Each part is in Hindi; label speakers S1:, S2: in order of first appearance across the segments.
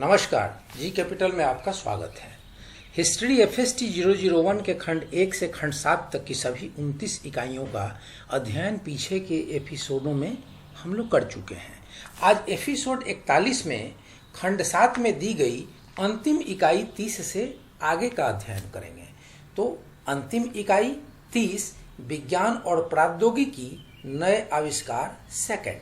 S1: नमस्कार, जी कैपिटल में आपका स्वागत है। हिस्ट्री एफएसटी 001 के खंड 1 से खंड 7 तक की सभी 29 इकाइयों का अध्ययन पीछे के एपिसोडों में हम लोग कर चुके हैं। आज एपिसोड 41 में खंड 7 में दी गई अंतिम इकाई 30 से आगे का अध्ययन करेंगे। तो अंतिम इकाई 30 विज्ञान और प्रौद्योगिकी नए आविष्कार सेकंड।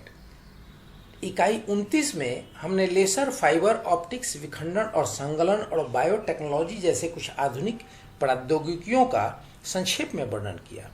S1: इकाई 29 में हमने लेसर फाइबर ऑप्टिक्स, विखंडन और संगलन और बायोटेक्नोलॉजी जैसे कुछ आधुनिक प्रौद्योगिकियों का संक्षेप में वर्णन किया।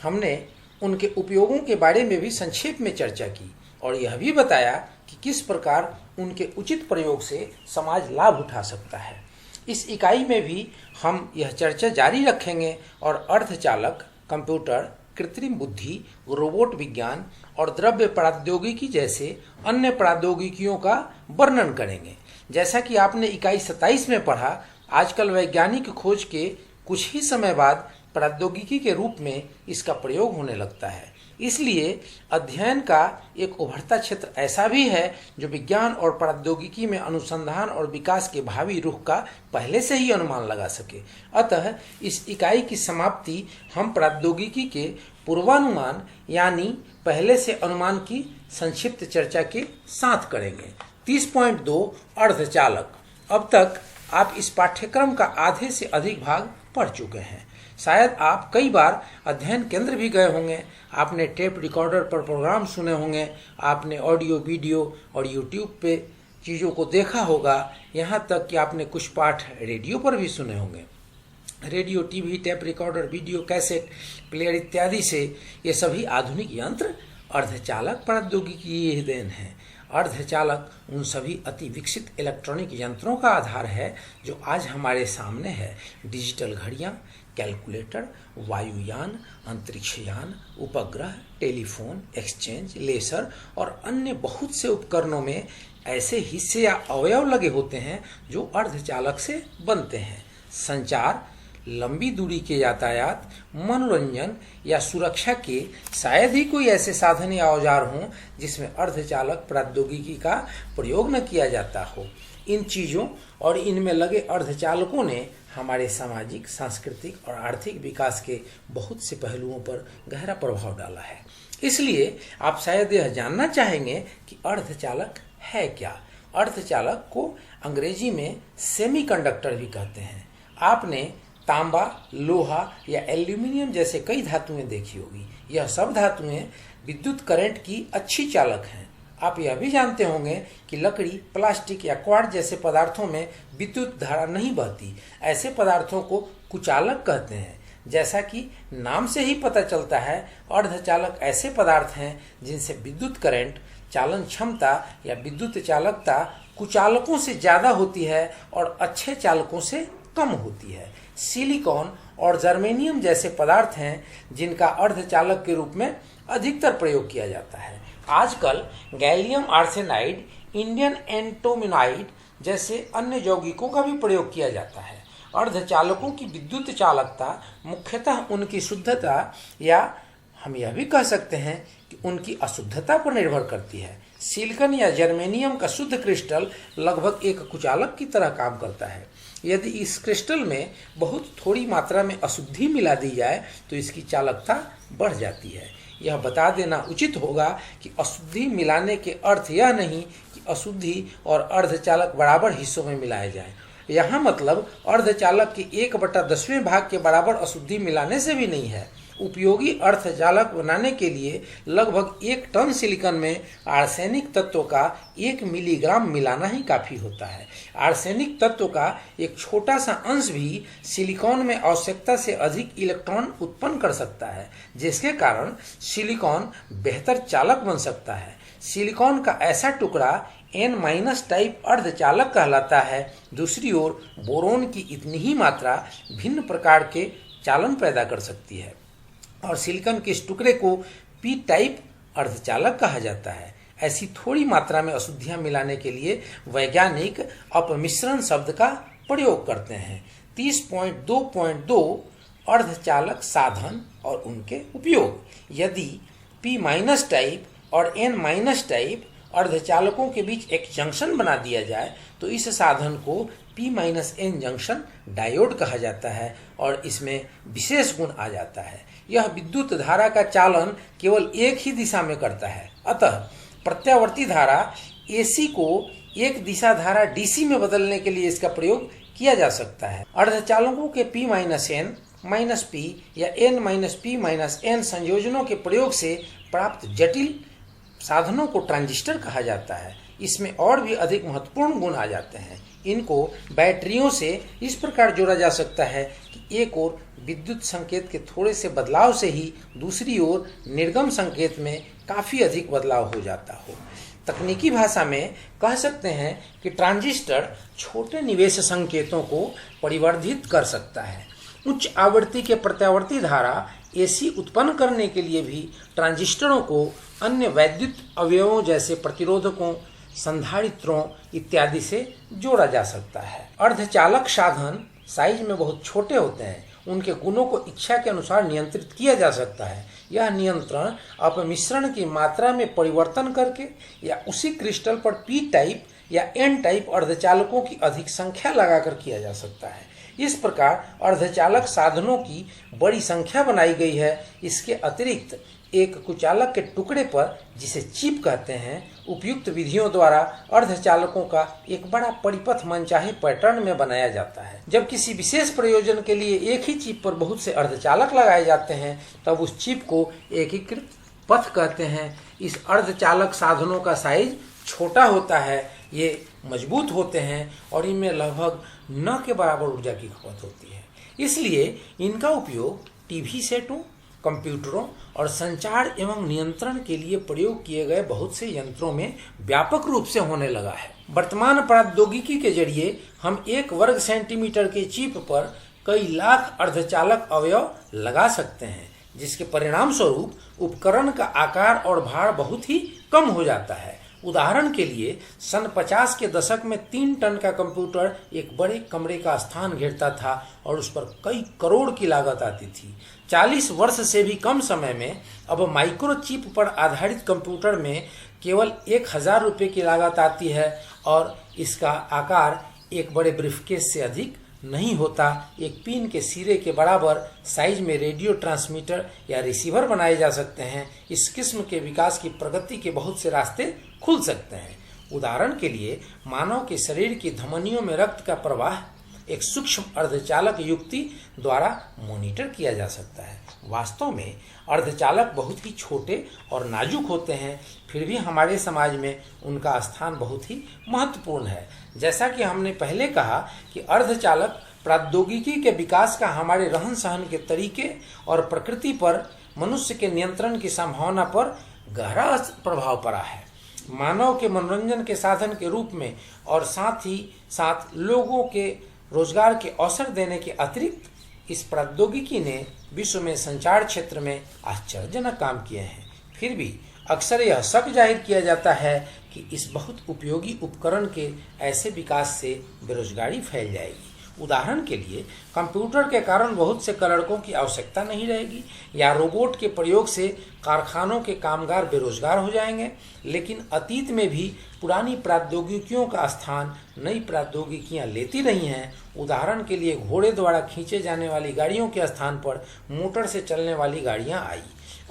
S1: हमने उनके उपयोगों के बारे में भी संक्षेप में चर्चा की और यह भी बताया कि किस प्रकार उनके उचित प्रयोग से समाज लाभ उठा सकता है। इस इकाई में भी हम यह चर्चा जारी रखेंगे और अर्धचालक, कंप्यूटर, कृत्रिम बुद्धि, रोबोट विज्ञान और द्रव्य प्रौद्योगिकी जैसे अन्य प्रौद्योगिकियों का वर्णन करेंगे। जैसा कि आपने इकाई 27 में पढ़ा, आजकल वैज्ञानिक खोज के कुछ ही समय बाद प्रौद्योगिकी के रूप में इसका प्रयोग होने लगता है। इसलिए अध्ययन का एक उभरता क्षेत्र ऐसा भी है जो विज्ञान और प्रौद्योगिकी में अनुसंधान और विकास के भावी रुख का पहले से ही अनुमान लगा सके। अतः इस इकाई की समाप्ति हम प्रौद्योगिकी के पूर्वानुमान यानी पहले से अनुमान की संक्षिप्त चर्चा के साथ करेंगे। 30.2 अर्धचालक। अब तक आप इस पाठ्यक्रम का आधे से अधिक भाग पढ़ चुके हैं। शायद आप कई बार अध्ययन केंद्र भी गए होंगे, आपने टेप रिकॉर्डर पर प्रोग्राम सुने होंगे, आपने ऑडियो, वीडियो और यूट्यूब पे चीज़ों को देखा होगा, यहाँ तक कि आपने कुछ पाठ रेडियो पर भी सुने होंगे। Radio, TV, tape recorder, video cassette player इत्यादि से ये सभी आधुनिक यंत्र अर्धचालक प्रौद्योगिकी की ही देन है। अर्धचालक उन सभी अति विकसित इलेक्ट्रॉनिक यंत्रों का आधार है जो आज हमारे सामने है। डिजिटल घड़ियाँ, कैलकुलेटर, वायुयान, अंतरिक्षयान, उपग्रह, टेलीफोन, एक्सचेंज, लेसर और अन्य बहुत से उपकरणों में ऐसे हिस्से या अवयव लगे होते हैं जो अर्धचालक से बनते हैं। संचार, लंबी दूरी के यातायात, मनोरंजन या सुरक्षा के शायद ही कोई ऐसे साधन या औजार हों जिसमें अर्धचालक प्रौद्योगिकी का प्रयोग न किया जाता हो। इन चीज़ों और इनमें लगे अर्धचालकों ने हमारे सामाजिक, सांस्कृतिक और आर्थिक विकास के बहुत से पहलुओं पर गहरा प्रभाव डाला है। इसलिए आप शायद यह जानना चाहेंगे कि अर्धचालक है क्या। अर्धचालक को अंग्रेजी में सेमीकंडक्टर भी कहते हैं। आपने तांबा, लोहा या एल्यूमिनियम जैसे कई धातुएं देखी होगी। यह सब धातुएं विद्युत करंट की अच्छी चालक हैं। आप यह भी जानते होंगे कि लकड़ी, प्लास्टिक या क्वार्ट्ज जैसे पदार्थों में विद्युत धारा नहीं बहती। ऐसे पदार्थों को कुचालक कहते हैं। जैसा कि नाम से ही पता चलता है, अर्धचालक ऐसे पदार्थ हैं जिनसे विद्युत करंट, चालन क्षमता या विद्युत चालकता कुचालकों से ज़्यादा होती है और अच्छे चालकों से कम होती है। सिलिकॉन और जर्मेनियम जैसे पदार्थ हैं जिनका अर्धचालक के रूप में अधिकतर प्रयोग किया जाता है। आजकल गैलियम आर्सेनाइड, इंडियम एंटीमोनाइड जैसे अन्य यौगिकों का भी प्रयोग किया जाता है। अर्धचालकों की विद्युत चालकता मुख्यतः उनकी शुद्धता या हम यह भी कह सकते हैं कि उनकी अशुद्धता पर निर्भर करती है। सिलिकॉन या जर्मेनियम का शुद्ध क्रिस्टल लगभग एक कुचालक की तरह काम करता है। यदि इस क्रिस्टल में बहुत थोड़ी मात्रा में अशुद्धि मिला दी जाए तो इसकी चालकता बढ़ जाती है। यह बता देना उचित होगा कि अशुद्धि मिलाने के अर्थ यह नहीं कि अशुद्धि और अर्धचालक बराबर हिस्सों में मिलाए जाएं। यहाँ मतलब अर्धचालक के 1/10वें भाग के बराबर अशुद्धि मिलाने से भी नहीं है। उपयोगी अर्धचालक बनाने के लिए लगभग 1 टन सिलिकॉन में आर्सेनिक तत्व का 1 मिलीग्राम मिलाना ही काफ़ी होता है। आर्सेनिक तत्व का एक छोटा सा अंश भी सिलिकॉन में आवश्यकता से अधिक इलेक्ट्रॉन उत्पन्न कर सकता है, जिसके कारण सिलिकॉन बेहतर चालक बन सकता है। सिलिकॉन का ऐसा टुकड़ा N- टाइप अर्धचालक कहलाता है। दूसरी ओर बोरोन की इतनी ही मात्रा भिन्न प्रकार के चालन पैदा कर सकती है और सिलिकॉन के इस टुकड़े को P टाइप अर्धचालक कहा जाता है। ऐसी थोड़ी मात्रा में अशुद्धियां मिलाने के लिए वैज्ञानिक अपमिश्रण शब्द का प्रयोग करते हैं। 30.2.2 अर्धचालक साधन और उनके उपयोग। यदि P- टाइप और N- टाइप अर्धचालकों के बीच एक जंक्शन बना दिया जाए तो इस साधन को P-N जंक्शन डायोड कहा जाता है और इसमें विशेष गुण आ जाता है। यह विद्युत धारा का चालन केवल एक ही दिशा में करता है। अतः प्रत्यावर्ती धारा AC को एक दिशा धारा DC में बदलने के लिए इसका प्रयोग किया जा सकता है। अर्धचालकों के P-N P या N-P-N संयोजनों के प्रयोग से प्राप्त जटिल साधनों को ट्रांजिस्टर कहा जाता है। इसमें और भी अधिक महत्वपूर्ण गुण आ जाते हैं। इनको बैटरियों से इस प्रकार जोड़ा जा सकता है कि एक ओर विद्युत संकेत के थोड़े से बदलाव से ही दूसरी ओर निर्गम संकेत में काफ़ी अधिक बदलाव हो जाता हो। तकनीकी भाषा में कह सकते हैं कि ट्रांजिस्टर छोटे निवेश संकेतों को परिवर्धित कर सकता है। उच्च आवृत्ति के प्रत्यावर्ती धारा AC उत्पन्न करने के लिए भी ट्रांजिस्टरों को अन्य वैद्युत अवयवों जैसे प्रतिरोधकों, संधारित्रों इत्यादि से जोड़ा जा सकता है। अर्धचालक साधन साइज में बहुत छोटे होते हैं। उनके गुणों को इच्छा के अनुसार नियंत्रित किया जा सकता है। यह नियंत्रण अपमिश्रण की मात्रा में परिवर्तन करके या उसी क्रिस्टल पर P टाइप या N टाइप अर्धचालकों की अधिक संख्या लगाकर किया जा सकता है। इस प्रकार अर्धचालक साधनों की बड़ी संख्या बनाई गई है। इसके अतिरिक्त एक कुचालक के टुकड़े पर, जिसे चिप कहते हैं, उपयुक्त विधियों द्वारा अर्धचालकों का एक बड़ा परिपथ मनचाहे पैटर्न में बनाया जाता है। जब किसी विशेष प्रयोजन के लिए एक ही चिप पर बहुत से अर्धचालक लगाए जाते हैं तब उस चिप को एकीकृत पथ कहते हैं। इस अर्धचालक साधनों का साइज छोटा होता है, ये मजबूत होते हैं और इनमें लगभग न के बराबर ऊर्जा की खपत होती है। इसलिए इनका उपयोग टीवी सेटों, कंप्यूटरों और संचार एवं नियंत्रण के लिए प्रयोग किए गए बहुत से यंत्रों में व्यापक रूप से होने लगा है। वर्तमान प्रौद्योगिकी के जरिए हम 1 वर्ग सेंटीमीटर के चिप पर कई लाख अर्धचालक अवयव लगा सकते हैं, जिसके परिणाम स्वरूप उपकरण का आकार और भार बहुत ही कम हो जाता है। उदाहरण के लिए सन 50 के दशक में 3 टन का कंप्यूटर एक बड़े कमरे का स्थान घेरता था और उस पर कई करोड़ की लागत आती थी। 40 वर्ष से भी कम समय में अब माइक्रोचिप पर आधारित कंप्यूटर में केवल 1000 रुपये की लागत आती है और इसका आकार एक बड़े ब्रीफकेस से अधिक नहीं होता। एक पिन के सिरे के बराबर साइज में रेडियो ट्रांसमीटर या रिसीवर बनाए जा सकते हैं। इस किस्म के विकास की प्रगति के बहुत से रास्ते खुल सकते हैं। उदाहरण के लिए मानव के शरीर की धमनियों में रक्त का प्रवाह एक सूक्ष्म अर्धचालक युक्ति द्वारा मॉनिटर किया जा सकता है। वास्तव में अर्धचालक बहुत ही छोटे और नाजुक होते हैं, फिर भी हमारे समाज में उनका स्थान बहुत ही महत्वपूर्ण है। जैसा कि हमने पहले कहा कि अर्धचालक प्रौद्योगिकी के विकास का हमारे रहन सहन के तरीके और प्रकृति पर मनुष्य के नियंत्रण की संभावना पर गहरा प्रभाव पड़ा है। मानव के मनोरंजन के साधन के रूप में और साथ ही साथ लोगों के रोजगार के अवसर देने के अतिरिक्त इस प्रौद्योगिकी ने विश्व में संचार क्षेत्र में आश्चर्यजनक काम किए हैं। फिर भी अक्सर यह शक जाहिर किया जाता है कि इस बहुत उपयोगी उपकरण के ऐसे विकास से बेरोजगारी फैल जाएगी। उदाहरण के लिए कंप्यूटर के कारण बहुत से क्लर्कों की आवश्यकता नहीं रहेगी या रोबोट के प्रयोग से कारखानों के कामगार बेरोजगार हो जाएंगे। लेकिन अतीत में भी पुरानी प्रौद्योगिकियों का स्थान नई प्रौद्योगिकियां लेती रही हैं। उदाहरण के लिए घोड़े द्वारा खींचे जाने वाली गाड़ियों के स्थान पर मोटर से चलने वाली गाड़ियां आई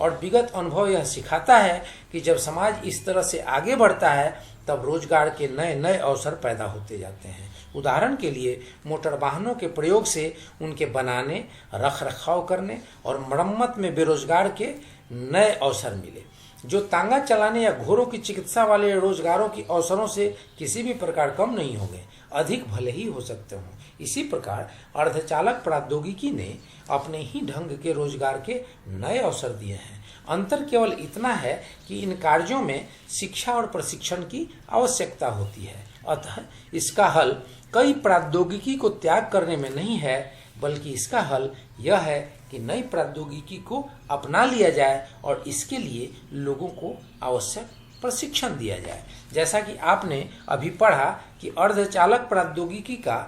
S1: और विगत अनुभव यह सिखाता है कि जब समाज इस तरह से आगे बढ़ता है तब रोजगार के नए नए अवसर पैदा होते जाते हैं। उदाहरण के लिए मोटर वाहनों के प्रयोग से उनके बनाने, रख रखाव करने और मरम्मत में बेरोजगार के नए अवसर मिले, जो तांगा चलाने या घोड़ों की चिकित्सा वाले रोजगारों के अवसरों से किसी भी प्रकार कम नहीं होंगे, अधिक भले ही हो सकते हों। इसी प्रकार अर्धचालक प्रौद्योगिकी ने अपने ही ढंग के रोजगार के नए अवसर दिए हैं। अंतर केवल इतना है कि इन कार्यों में शिक्षा और प्रशिक्षण की आवश्यकता होती है। अतः इसका हल कई प्रौद्योगिकी को त्याग करने में नहीं है, बल्कि इसका हल यह है कि नई प्रौद्योगिकी को अपना लिया जाए और इसके लिए लोगों को आवश्यक प्रशिक्षण दिया जाए। जैसा कि आपने अभी पढ़ा कि अर्धचालक प्रौद्योगिकी का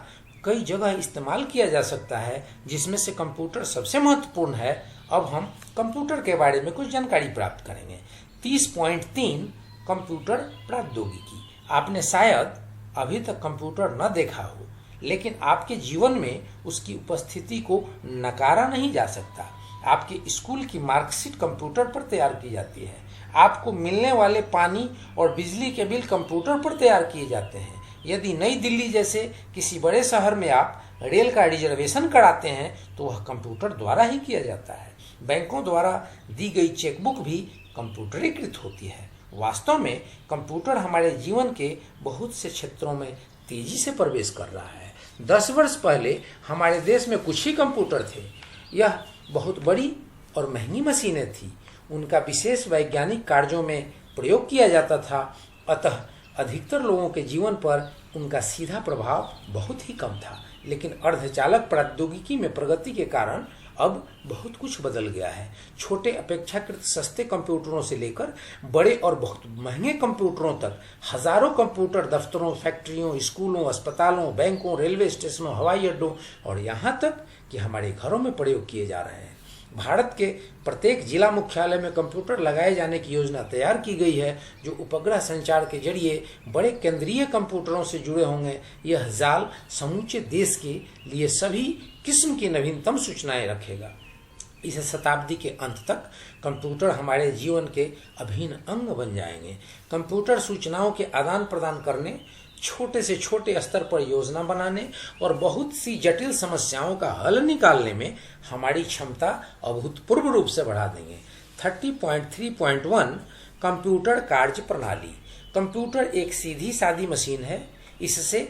S1: कई जगह इस्तेमाल किया जा सकता है, जिसमें से कंप्यूटर सबसे महत्वपूर्ण है। अब हम कंप्यूटर के बारे में कुछ जानकारी प्राप्त करेंगे। 30.3 कंप्यूटर प्रौद्योगिकी। आपने शायद अभी तक कंप्यूटर न देखा हो, लेकिन आपके जीवन में उसकी उपस्थिति को नकारा नहीं जा सकता। आपके स्कूल की मार्कशीट कंप्यूटर पर तैयार की जाती है। आपको मिलने वाले पानी और बिजली के बिल कंप्यूटर पर तैयार किए जाते हैं। यदि नई दिल्ली जैसे किसी बड़े शहर में आप रेल का रिजर्वेशन कराते हैं तो वह कंप्यूटर द्वारा ही किया जाता है। बैंकों द्वारा दी गई चेकबुक भी कंप्यूटरीकृत होती है। वास्तव में कंप्यूटर हमारे जीवन के बहुत से क्षेत्रों में तेजी से प्रवेश कर रहा है। 10 वर्ष पहले हमारे देश में कुछ ही कंप्यूटर थे। यह बहुत बड़ी और महंगी मशीनें थी। उनका विशेष वैज्ञानिक कार्यों में प्रयोग किया जाता था, अतः अधिकतर लोगों के जीवन पर उनका सीधा प्रभाव बहुत ही कम था। लेकिन अर्धचालक प्रौद्योगिकी में प्रगति के कारण अब बहुत कुछ बदल गया है। छोटे अपेक्षाकृत सस्ते कंप्यूटरों से लेकर बड़े और बहुत महंगे कंप्यूटरों तक हजारों कंप्यूटर दफ्तरों, फैक्ट्रियों, स्कूलों, अस्पतालों, बैंकों, रेलवे स्टेशनों, हवाई अड्डों और यहाँ तक कि हमारे घरों में प्रयोग किए जा रहे हैं। भारत के प्रत्येक जिला मुख्यालय में कंप्यूटर लगाए जाने की योजना तैयार की गई है, जो उपग्रह संचार के जरिए बड़े केंद्रीय कंप्यूटरों से जुड़े होंगे। यह जाल समूचे देश के लिए सभी किस्म की नवीनतम सूचनाएं रखेगा। इस शताब्दी के अंत तक कंप्यूटर हमारे जीवन के अभिन्न अंग बन जाएंगे। कंप्यूटर सूचनाओं के आदान प्रदान करने, छोटे से छोटे स्तर पर योजना बनाने और बहुत सी जटिल समस्याओं का हल निकालने में हमारी क्षमता अभूतपूर्व रूप से बढ़ा देंगे। 30.3.1 कंप्यूटर कार्य प्रणाली। कंप्यूटर एक सीधी सादी मशीन है। इससे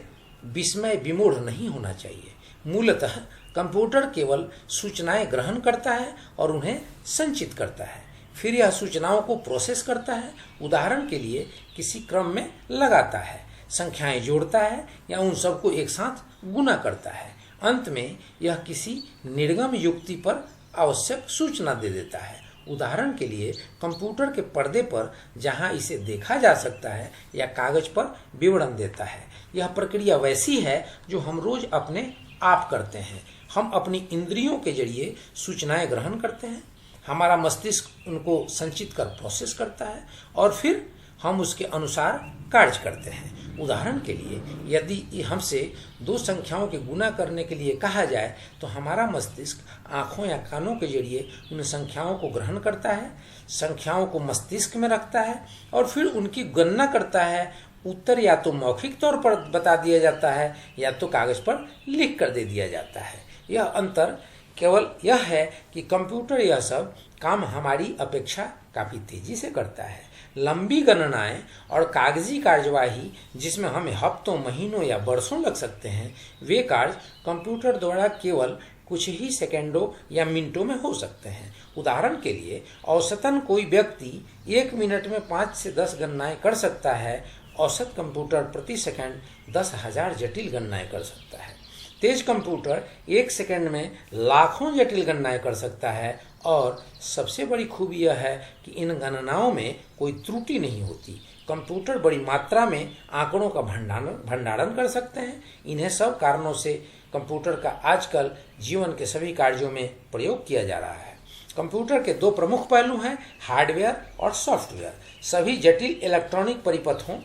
S1: विस्मय विमूढ़ नहीं होना चाहिए। मूलतः कंप्यूटर केवल सूचनाएं ग्रहण करता है और उन्हें संचित करता है। फिर यह सूचनाओं को प्रोसेस करता है, उदाहरण के लिए किसी क्रम में लगाता है, संख्याएं जोड़ता है या उन सबको एक साथ गुना करता है। अंत में यह किसी निर्गम युक्ति पर आवश्यक सूचना दे देता है। उदाहरण के लिए कंप्यूटर के पर्दे पर जहां इसे देखा जा सकता है या कागज पर विवरण देता है। यह प्रक्रिया वैसी है जो हम रोज अपने आप करते हैं। हम अपनी इंद्रियों के जरिए सूचनाएं ग्रहण करते हैं, हमारा मस्तिष्क उनको संचित कर प्रोसेस करता है और फिर हम उसके अनुसार कार्य करते हैं। उदाहरण के लिए यदि हमसे दो संख्याओं के गुना करने के लिए कहा जाए तो हमारा मस्तिष्क आंखों या कानों के जरिए उन संख्याओं को ग्रहण करता है, संख्याओं को मस्तिष्क में रखता है और फिर उनकी गणना करता है। उत्तर या तो मौखिक तौर पर बता दिया जाता है या तो कागज पर लिख कर दे दिया जाता है। यह अंतर केवल यह है कि कंप्यूटर यह सब काम हमारी अपेक्षा काफी तेजी से करता है। लंबी गणनाएं और कागजी कार्यवाही जिसमें हमें हफ्तों, महीनों या वर्षों लग सकते हैं, वे कार्य कंप्यूटर द्वारा केवल कुछ ही सेकंडों या मिनटों में हो सकते हैं। उदाहरण के लिए औसतन कोई व्यक्ति 1 मिनट में 5 से 10 गणनाएं कर सकता है। औसत कंप्यूटर प्रति सेकंड 10,000 जटिल गणनाएं कर सकता है। तेज कंप्यूटर 1 सेकंड में लाखों जटिल गणनाएं कर सकता है और सबसे बड़ी खूबी यह है कि इन गणनाओं में कोई त्रुटि नहीं होती। कंप्यूटर बड़ी मात्रा में आंकड़ों का भंडारण कर सकते हैं। इन्हें सब कारणों से कंप्यूटर का आजकल जीवन के सभी कार्यों में प्रयोग किया जा रहा है। कंप्यूटर के 2 प्रमुख पहलू हैं, हार्डवेयर और सॉफ्टवेयर। सभी जटिल इलेक्ट्रॉनिक परिपथों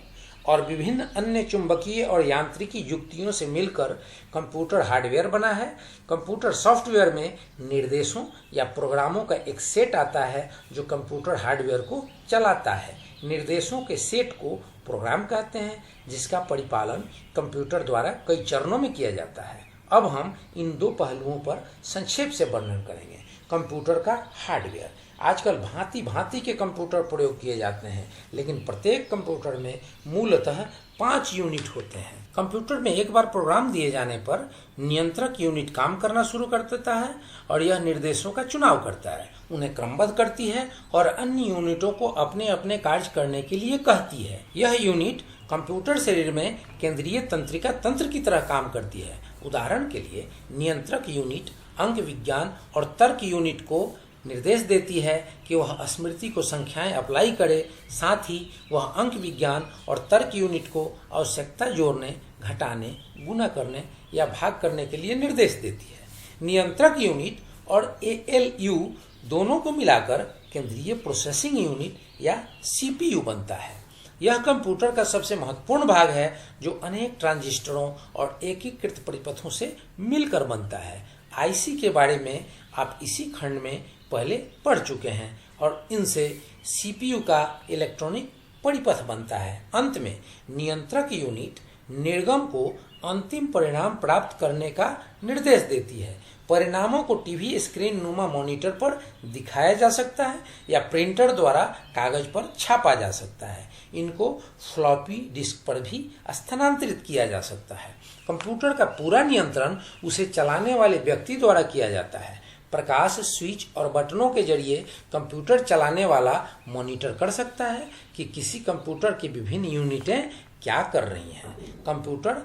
S1: और विभिन्न अन्य चुंबकीय और यांत्रिकी युक्तियों से मिलकर कंप्यूटर हार्डवेयर बना है। कंप्यूटर सॉफ्टवेयर में निर्देशों या प्रोग्रामों का एक सेट आता है जो कंप्यूटर हार्डवेयर को चलाता है। निर्देशों के सेट को प्रोग्राम कहते हैं, जिसका परिपालन कंप्यूटर द्वारा कई चरणों में किया जाता है। अब हम इन 2 पहलुओं पर संक्षेप से वर्णन करेंगे। कंप्यूटर का हार्डवेयर। आजकल भांति भांति के कंप्यूटर प्रयोग किए जाते हैं, लेकिन प्रत्येक कंप्यूटर में मूलतः 5 यूनिट होते हैं। कंप्यूटर में एक बार प्रोग्राम दिए जाने पर नियंत्रक यूनिट काम करना शुरू कर देता है और यह निर्देशों का चुनाव करता है, उन्हें क्रमबद्ध करती है और अन्य यूनिटों को अपने अपने कार्य करने के लिए कहती है। यह यूनिट कंप्यूटर शरीर में केंद्रीय तंत्रिका तंत्र की तरह काम करती है। उदाहरण के लिए नियंत्रक यूनिट अंक विज्ञान और तर्क यूनिट को निर्देश देती है कि वह स्मृति को संख्याएं अप्लाई करे। साथ ही वह अंक विज्ञान और तर्क यूनिट को आवश्यकता जोड़ने, घटाने, गुना करने या भाग करने के लिए निर्देश देती है। नियंत्रक यूनिट और ALU दोनों को मिलाकर केंद्रीय प्रोसेसिंग यूनिट या CPU बनता है। यह कंप्यूटर का सबसे महत्वपूर्ण भाग है जो अनेक ट्रांजिस्टरों और एकीकृत परिपथों से मिलकर बनता है। आईसी के बारे में आप इसी खंड में पहले पढ़ चुके हैं और इनसे सीपीयू का इलेक्ट्रॉनिक परिपथ बनता है। अंत में नियंत्रक यूनिट निर्गम को अंतिम परिणाम प्राप्त करने का निर्देश देती है। परिणामों को टीवी स्क्रीन नुमा मॉनिटर पर दिखाया जा सकता है या प्रिंटर द्वारा कागज पर छापा जा सकता है। इनको फ्लॉपी डिस्क पर भी स्थानांतरित किया जा सकता है। कंप्यूटर का पूरा नियंत्रण उसे चलाने वाले व्यक्ति द्वारा किया जाता है। प्रकाश स्विच और बटनों के जरिए कंप्यूटर चलाने वाला मॉनिटर कर सकता है कि किसी कंप्यूटर की विभिन्न यूनिटें क्या कर रही हैं। कंप्यूटर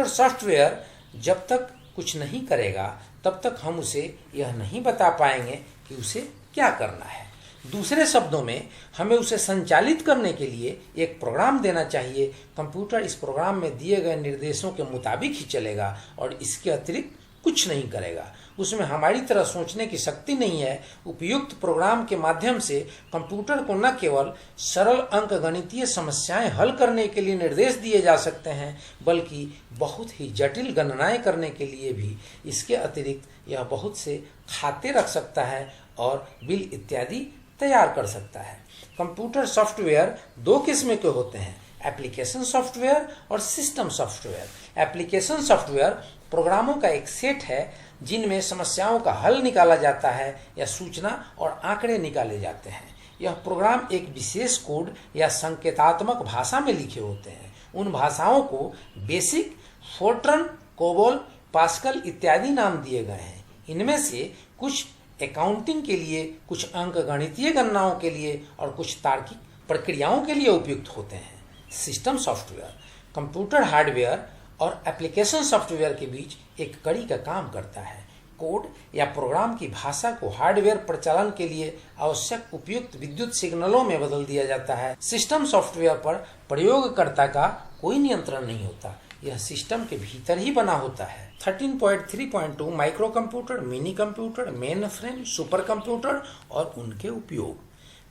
S1: सॉफ्टवेयर जब तक कुछ नहीं करेगा तब तक हम उसे यह नहीं बता पाएंगे कि उसे क्या करना है। दूसरे शब्दों में हमें उसे संचालित करने के लिए एक प्रोग्राम देना चाहिए। कंप्यूटर इस प्रोग्राम में दिए गए निर्देशों के मुताबिक ही चलेगा और इसके अतिरिक्त कुछ नहीं करेगा। उसमें हमारी तरह सोचने की शक्ति नहीं है। उपयुक्त प्रोग्राम के माध्यम से कंप्यूटर को न केवल सरल अंकगणितीय समस्याएं हल करने के लिए निर्देश दिए जा सकते हैं बल्कि बहुत ही जटिल गणनाएं करने के लिए भी। इसके अतिरिक्त यह बहुत से खाते रख सकता है और बिल इत्यादि तैयार कर सकता है। कंप्यूटर सॉफ्टवेयर दो किस्म के होते हैं, एप्लीकेशन सॉफ्टवेयर और सिस्टम सॉफ्टवेयर। एप्लीकेशन सॉफ्टवेयर प्रोग्रामों का एक सेट है जिनमें समस्याओं का हल निकाला जाता है या सूचना और आंकड़े निकाले जाते हैं। यह प्रोग्राम एक विशेष कोड या संकेतात्मक भाषा में लिखे होते हैं। उन भाषाओं को बेसिक, फोर्ट्रन, कोबोल, पास्कल इत्यादि नाम दिए गए हैं। इनमें से कुछ अकाउंटिंग के लिए, कुछ अंकगणितीय गणनाओं के लिए और कुछ तार्किक प्रक्रियाओं के लिए उपयुक्त होते हैं। सिस्टम सॉफ्टवेयर कंप्यूटर हार्डवेयर और एप्लीकेशन सॉफ्टवेयर के बीच एक कड़ी का काम करता है। कोड या प्रोग्राम की भाषा को हार्डवेयर प्रचालन के लिए आवश्यक उपयुक्त विद्युत सिग्नलों में बदल दिया जाता है। सिस्टम सॉफ्टवेयर पर प्रयोगकर्ता का कोई नियंत्रण नहीं होता, यह सिस्टम के भीतर ही बना होता है। 13.3.2 micro computer, mini computer, main frame, super computer और उनके उपयोग।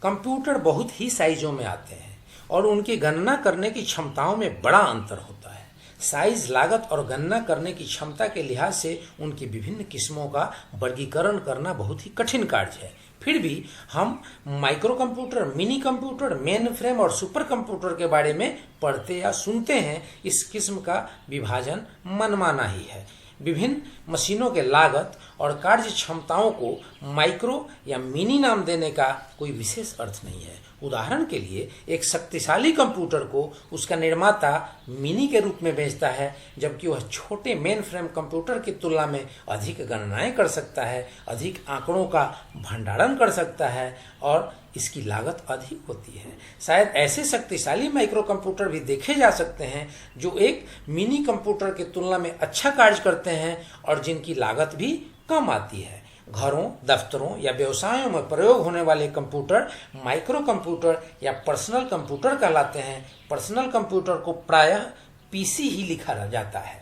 S1: कंप्यूटर बहुत ही साइजों में आते हैं और उनकी गणना करने की क्षमताओं में बड़ा अंतर होता है। साइज, लागत और गणना करने की क्षमता के लिहाज से उनकी विभिन्न किस्मों का वर्गीकरण करना बहुत ही कठिन कार्य है। फिर भी हम micro computer, mini computer, main frame और सुपर कंप्यूटर के बारे में पढ़ते या सुनते हैं। इस किस्म का विभाजन मनमाना ही है। विभिन्न मशीनों के लागत और कार्य क्षमताओं को माइक्रो या मिनी नाम देने का कोई विशेष अर्थ नहीं है। उदाहरण के लिए एक शक्तिशाली कंप्यूटर को उसका निर्माता मिनी के रूप में बेचता है, जबकि वह छोटे मेन फ्रेम कंप्यूटर की तुलना में अधिक गणनाएं कर सकता है, अधिक आंकड़ों का भंडारण कर सकता है और इसकी लागत अधिक होती है। शायद ऐसे शक्तिशाली माइक्रो कंप्यूटर भी देखे जा सकते हैं जो एक मिनी कंप्यूटर की तुलना में अच्छा कार्य करते हैं और जिनकी लागत भी कम आती है। घरों, दफ्तरों या व्यवसायों में प्रयोग होने वाले कंप्यूटर माइक्रो कंप्यूटर या पर्सनल कंप्यूटर कहलाते हैं। पर्सनल कंप्यूटर को प्रायः पीसी ही लिखा जाता है।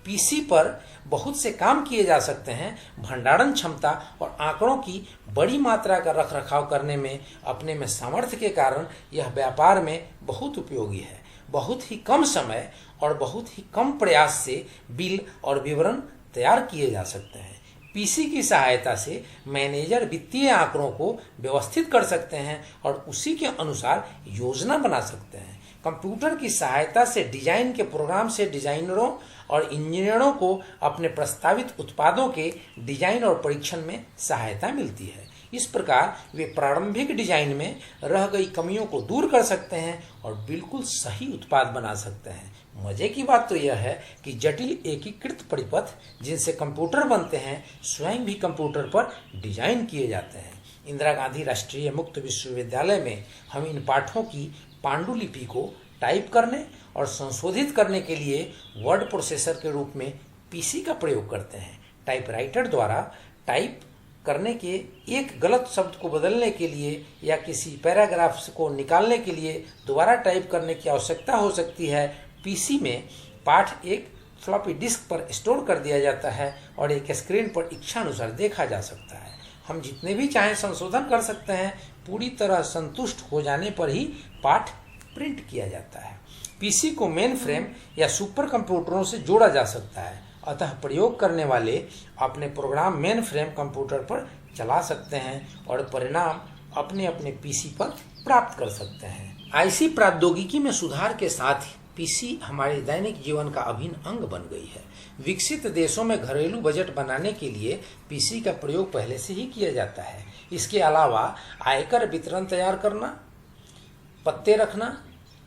S1: पीसी पर बहुत से काम किए जा सकते हैं। भंडारण क्षमता और आंकड़ों की बड़ी मात्रा का रखरखाव करने में अपने में सामर्थ्य के कारण यह व्यापार में बहुत उपयोगी है। बहुत ही कम समय और बहुत ही कम प्रयास से बिल और विवरण तैयार किए जा सकते हैं। पीसी की सहायता से मैनेजर वित्तीय आंकड़ों को व्यवस्थित कर सकते हैं और उसी के अनुसार योजना बना सकते हैं। कंप्यूटर की सहायता से डिजाइन के प्रोग्राम से डिजाइनरों और इंजीनियरों को अपने प्रस्तावित उत्पादों के डिजाइन और परीक्षण में सहायता मिलती है। इस प्रकार वे प्रारंभिक डिजाइन में रह गई कमियों को दूर कर सकते हैं और बिल्कुल सही उत्पाद बना सकते हैं। मजे की बात तो यह है कि जटिल एकीकृत परिपथ जिनसे कंप्यूटर बनते हैं स्वयं भी कंप्यूटर पर डिजाइन किए जाते हैं। इंदिरा गांधी राष्ट्रीय मुक्त विश्वविद्यालय में हम इन पाठों की पांडुलिपि को टाइप करने और संशोधित करने के लिए वर्ड प्रोसेसर के रूप में पीसी का प्रयोग करते हैं। टाइपराइटर द्वारा टाइप करने के एक गलत शब्द को बदलने के लिए या किसी पैराग्राफ को निकालने के लिए दोबारा टाइप करने की आवश्यकता हो सकती है। पीसी में पाठ एक फ्लॉपी डिस्क पर स्टोर कर दिया जाता है और एक स्क्रीन पर इच्छानुसार देखा जा सकता है। हम जितने भी चाहें संशोधन कर सकते हैं। पूरी तरह संतुष्ट हो जाने पर ही पाठ प्रिंट किया जाता है। पीसी को मेन फ्रेम या सुपर कंप्यूटरों से जोड़ा जा सकता है, अतः प्रयोग करने वाले अपने प्रोग्राम मेन फ्रेम कंप्यूटर पर चला सकते हैं और परिणाम अपने अपने पीसी पर प्राप्त कर सकते हैं। आईसी प्रौद्योगिकी में सुधार के साथ ही पीसी हमारे दैनिक जीवन का अभिन्न अंग बन गई है। विकसित देशों में घरेलू बजट बनाने के लिए पीसी का प्रयोग पहले से ही किया जाता है। इसके अलावा आयकर वितरण तैयार करना, पत्ते रखना,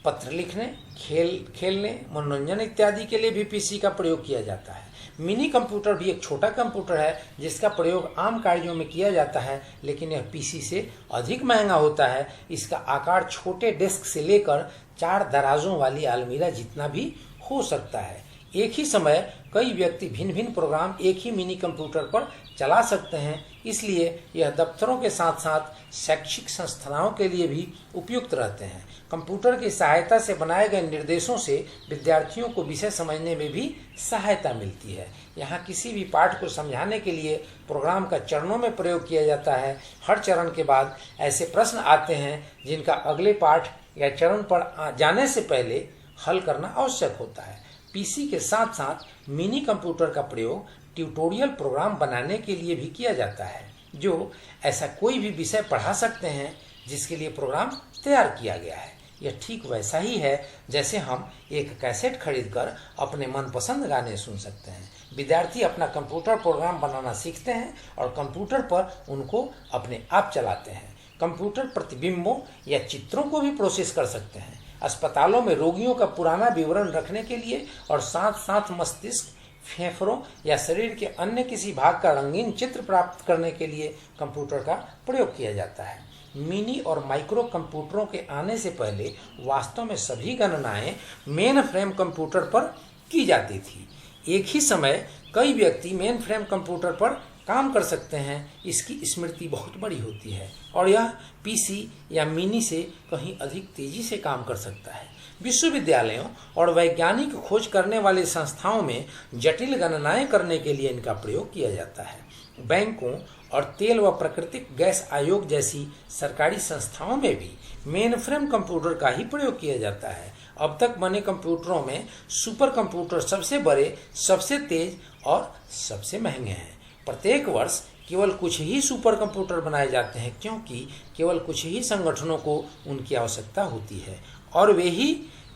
S1: पत्र लिखने, खेलने, मनोरंजन इत्यादि के लिए भी पीसी का प्रयोग किया जाता है। मिनी कंप्यूटर भी एक छोटा कंप्यूटर है जिसका प्रयोग आम कार्यों में किया जाता है, लेकिन यह पीसी से अधिक महंगा होता है। इसका आकार छोटे डेस्क से लेकर 4 दराजों वाली अलमीरा जितना भी हो सकता है। एक ही समय कई व्यक्ति भिन्न भिन्न प्रोग्राम एक ही मिनी कंप्यूटर पर चला सकते हैं, इसलिए यह दफ्तरों के साथ साथ शैक्षिक संस्थानों के लिए भी उपयुक्त रहते हैं। कंप्यूटर की सहायता से बनाए गए निर्देशों से विद्यार्थियों को विषय समझने में भी सहायता मिलती है। यहाँ किसी भी पाठ को समझाने के लिए प्रोग्राम का चरणों में प्रयोग किया जाता है। हर चरण के बाद ऐसे प्रश्न आते हैं जिनका अगले पाठ या चरण पर जाने से पहले हल करना आवश्यक होता है। पीसी के साथ साथ मिनी कंप्यूटर का प्रयोग ट्यूटोरियल प्रोग्राम बनाने के लिए भी किया जाता है, जो ऐसा कोई भी विषय पढ़ा सकते हैं जिसके लिए प्रोग्राम तैयार किया गया है। यह ठीक वैसा ही है जैसे हम एक कैसेट खरीदकर अपने मनपसंद गाने सुन सकते हैं। विद्यार्थी अपना कंप्यूटर प्रोग्राम बनाना सीखते हैं और कंप्यूटर पर उनको अपने आप चलाते हैं। कंप्यूटर प्रतिबिंबों या चित्रों को भी प्रोसेस कर सकते हैं। अस्पतालों में रोगियों का पुराना विवरण रखने के लिए और साथ साथ मस्तिष्क, फेफड़ों या शरीर के अन्य किसी भाग का रंगीन चित्र प्राप्त करने के लिए कंप्यूटर का प्रयोग किया जाता है। मिनी और माइक्रो कंप्यूटरों के आने से पहले वास्तव में सभी गणनाएं मेन फ्रेम कंप्यूटर पर की जाती थी। एक ही समय कई व्यक्ति मेन फ्रेम कंप्यूटर पर काम कर सकते हैं। इसकी स्मृति बहुत बड़ी होती है और यह पीसी या मिनी से कहीं अधिक तेजी से काम कर सकता है। विश्वविद्यालयों और वैज्ञानिक खोज करने वाली संस्थाओं में जटिल गणनाएं करने के लिए इनका प्रयोग किया जाता है। बैंकों और तेल व प्राकृतिक गैस आयोग जैसी सरकारी संस्थाओं में भी मेन फ्रेम कंप्यूटर का ही प्रयोग किया जाता है। अब तक बने कंप्यूटरों में सुपर कंप्यूटर सबसे बड़े, सबसे तेज और सबसे महंगे हैं। प्रत्येक वर्ष केवल कुछ ही सुपर कंप्यूटर बनाए जाते हैं, क्योंकि केवल कुछ ही संगठनों को उनकी आवश्यकता होती है और वे ही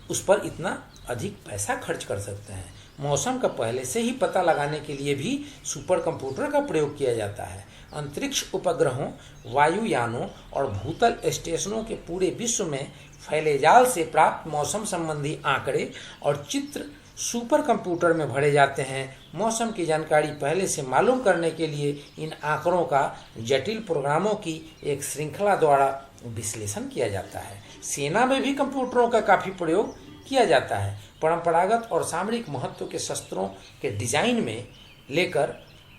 S1: उस पर इतना अधिक पैसा खर्च कर सकते हैं। मौसम का पहले से ही पता लगाने के लिए भी सुपर कंप्यूटर का प्रयोग किया जाता है। अंतरिक्ष उपग्रहों, वायुयानों और भूतल स्टेशनों के पूरे विश्व में फैले जाल से प्राप्त मौसम संबंधी आंकड़े और चित्र सुपर कंप्यूटर में भरे जाते हैं। मौसम की जानकारी पहले से मालूम करने के लिए इन आंकड़ों का जटिल प्रोग्रामों की एक श्रृंखला द्वारा विश्लेषण किया जाता है। सेना में भी कंप्यूटरों का काफी प्रयोग किया जाता है। परंपरागत और सामरिक महत्व के शस्त्रों के डिजाइन में लेकर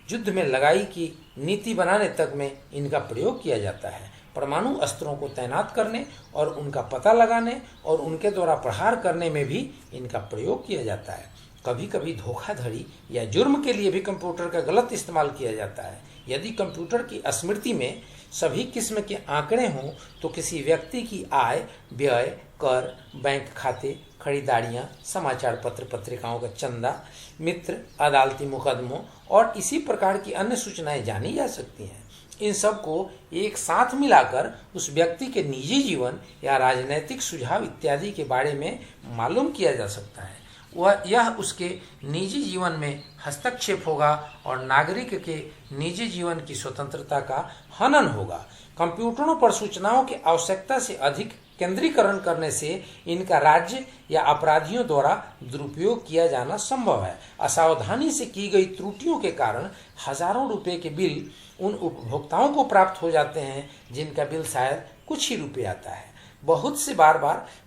S1: युद्ध में लगाई की नीति बनाने तक में इनका प्रयोग किया जाता है। परमाणु अस्त्रों को तैनात करने और उनका पता लगाने और उनके द्वारा प्रहार करने में भी इनका प्रयोग किया जाता है। कभी कभी धोखाधड़ी या जुर्म के लिए भी कंप्यूटर का गलत इस्तेमाल किया जाता है। यदि कंप्यूटर की स्मृति में सभी किस्म के आंकड़े हों तो किसी व्यक्ति की आय, व्यय, कर, बैंक खाते, खरीदारियां, समाचार पत्र पत्रिकाओं का चंदा, मित्र, अदालती मुकदमों और इसी प्रकार की अन्य सूचनाएं जानी जा सकती हैं। इन सब को एक साथ मिलाकर उस व्यक्ति के निजी जीवन या राजनैतिक सुझाव इत्यादि के बारे में मालूम किया जा सकता है। यह उसके निजी जीवन में हस्तक्षेप होगा और नागरिक के निजी जीवन की स्वतंत्रता का हनन होगा। कंप्यूटरों पर सूचनाओं की आवश्यकता से अधिक केंद्रीकरण करने से इनका राज्य या अपराधियों द्वारा दुरुपयोग किया जाना संभव है। असावधानी से की गई त्रुटियों के कारण हजारों रुपए के बिल उन उपभोक्ताओं को प्राप्त हो जाते हैं जिनका बिल शायद कुछ ही रुपए आता है। बहुत से बार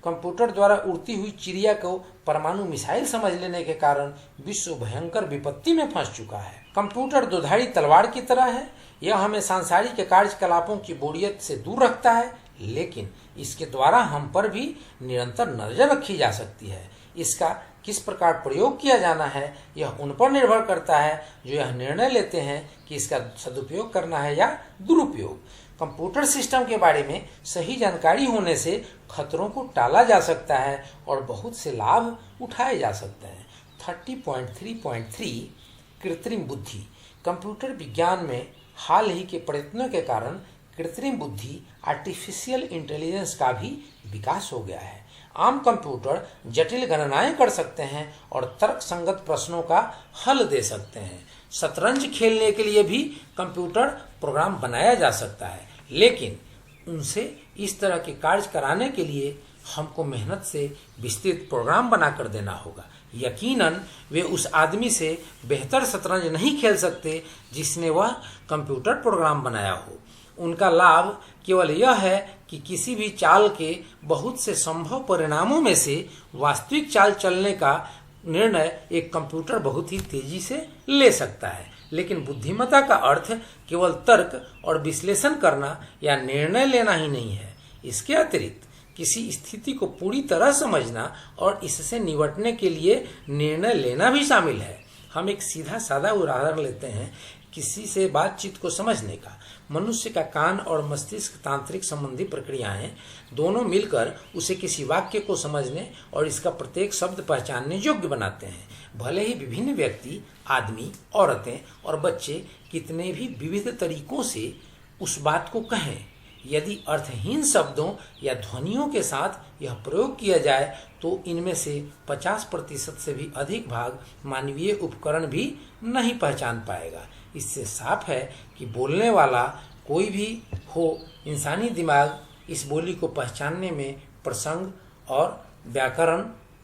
S1: कंप्यूटर द्वारा उड़ती हुई चिड़िया को परमाणु मिसाइल समझ लेने के कारण विश्व भयंकर विपत्ति में फंस चुका है। कंप्यूटर दुधारी तलवार की तरह है। यह हमें सांसारिक कार्यकलापों की बोरियत से दूर रखता है, लेकिन इसके द्वारा हम पर भी निरंतर नजर रखी जा सकती है। इसका किस प्रकार प्रयोग किया जाना है यह उन पर निर्भर करता है जो यह निर्णय लेते हैं कि इसका सदुपयोग करना है या दुरुपयोग। कंप्यूटर सिस्टम के बारे में सही जानकारी होने से खतरों को टाला जा सकता है और बहुत से लाभ उठाए जा सकते हैं। 30.3.3 कृत्रिम बुद्धि। कंप्यूटर विज्ञान में हाल ही के प्रयत्नों के कारण कृत्रिम बुद्धि आर्टिफिशियल इंटेलिजेंस का भी विकास हो गया है। आम कंप्यूटर जटिल गणनाएं कर सकते हैं और तर्क संगत प्रश्नों का हल दे सकते हैं। शतरंज खेलने के लिए भी कंप्यूटर प्रोग्राम बनाया जा सकता है, लेकिन उनसे इस तरह के कार्य कराने के लिए हमको मेहनत से विस्तृत प्रोग्राम बनाकर देना होगा। यकीनन वे उस आदमी से बेहतर शतरंज नहीं खेल सकते जिसने वह कंप्यूटर प्रोग्राम बनाया हो। उनका लाभ केवल यह है कि किसी भी चाल के बहुत से संभव परिणामों में से वास्तविक चाल चलने का निर्णय एक कंप्यूटर बहुत ही तेजी से ले सकता है, लेकिन बुद्धिमत्ता का अर्थ केवल तर्क और विश्लेषण करना या निर्णय लेना ही नहीं है। इसके अतिरिक्त किसी स्थिति को पूरी तरह समझना और इससे निपटने के लिए निर्णय लेना भी शामिल है। हम एक सीधा साधा उदाहरण लेते हैं किसी से बातचीत को समझने का। मनुष्य का कान और मस्तिष्क तांत्रिक संबंधी प्रक्रियाएं दोनों मिलकर उसे किसी वाक्य को समझने और इसका प्रत्येक शब्द पहचानने योग्य बनाते हैं। भले ही विभिन्न व्यक्ति, आदमी, औरतें और बच्चे कितने भी विविध तरीकों से उस बात को कहें, यदि अर्थहीन शब्दों या ध्वनियों के साथ यह प्रयोग किया जाए तो इनमें से 50% से भी अधिक भाग मानवीय उपकरण भी नहीं पहचान पाएगा। इससे साफ है कि बोलने वाला कोई भी हो, इंसानी दिमाग इस बोली को पहचानने में प्रसंग और व्याकरण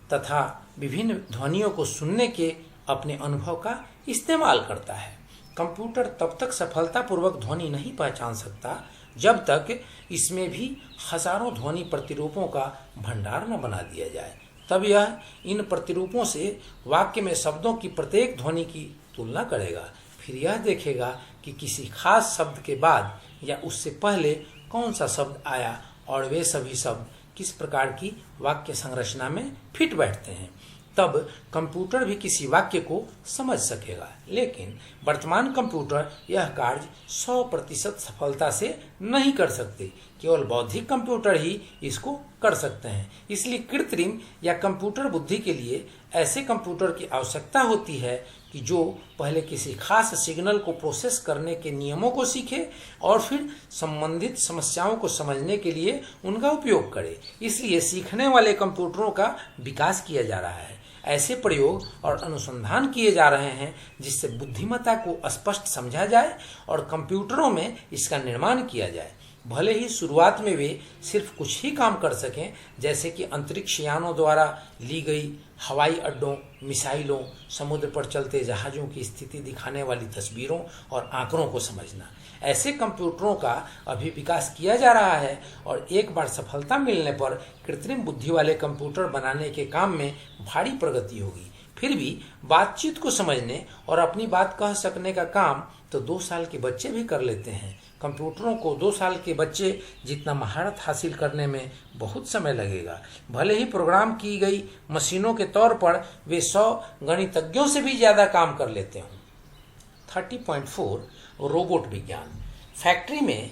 S1: तथा विभिन्न ध्वनियों को सुनने के अपने अनुभव का इस्तेमाल करता है। कंप्यूटर तब तक सफलतापूर्वक ध्वनि नहीं पहचान सकता जब तक इसमें भी हजारों ध्वनि प्रतिरूपों का भंडार न बना दिया जाए। तब यह इन प्रतिरूपों से वाक्य में शब्दों की प्रत्येक ध्वनि की तुलना करेगा। फिर यह देखेगा कि किसी खास शब्द के बाद या उससे पहले कौन सा शब्द आया और वे सभी शब्द किस प्रकार की वाक्य संरचना में फिट बैठते हैं। तब कंप्यूटर भी किसी वाक्य को समझ सकेगा। लेकिन वर्तमान कंप्यूटर यह कार्य 100% सफलता से नहीं कर सकते। केवल बौद्धिक कंप्यूटर ही इसको कर सकते हैं। इसलिए कृत्रिम या कंप्यूटर बुद्धि के लिए ऐसे कंप्यूटर की आवश्यकता होती है कि जो पहले किसी खास सिग्नल को प्रोसेस करने के नियमों को सीखे और फिर संबंधित समस्याओं को समझने के लिए उनका उपयोग करे। इसलिए सीखने वाले कंप्यूटरों का विकास किया जा रहा है। ऐसे प्रयोग और अनुसंधान किए जा रहे हैं जिससे बुद्धिमत्ता को स्पष्ट समझा जाए और कंप्यूटरों में इसका निर्माण किया जाए। भले ही शुरुआत में वे सिर्फ कुछ ही काम कर सकें, जैसे कि अंतरिक्ष यानों द्वारा ली गई हवाई अड्डों, मिसाइलों, समुद्र पर चलते जहाज़ों की स्थिति दिखाने वाली तस्वीरों और आंकड़ों को समझना। ऐसे कंप्यूटरों का अभी विकास किया जा रहा है और एक बार सफलता मिलने पर कृत्रिम बुद्धि वाले कंप्यूटर बनाने के काम में भारी प्रगति होगी। फिर भी बातचीत को समझने और अपनी बात कह सकने का काम तो 2 साल के बच्चे भी कर लेते हैं। कंप्यूटरों को 2 साल के बच्चे जितना महारत हासिल करने में बहुत समय लगेगा। भले ही प्रोग्राम की गई मशीनों के तौर पर वे 100 गणितज्ञों से भी ज्यादा काम कर लेते हों। 30.4 रोबोट विज्ञान। फैक्ट्री में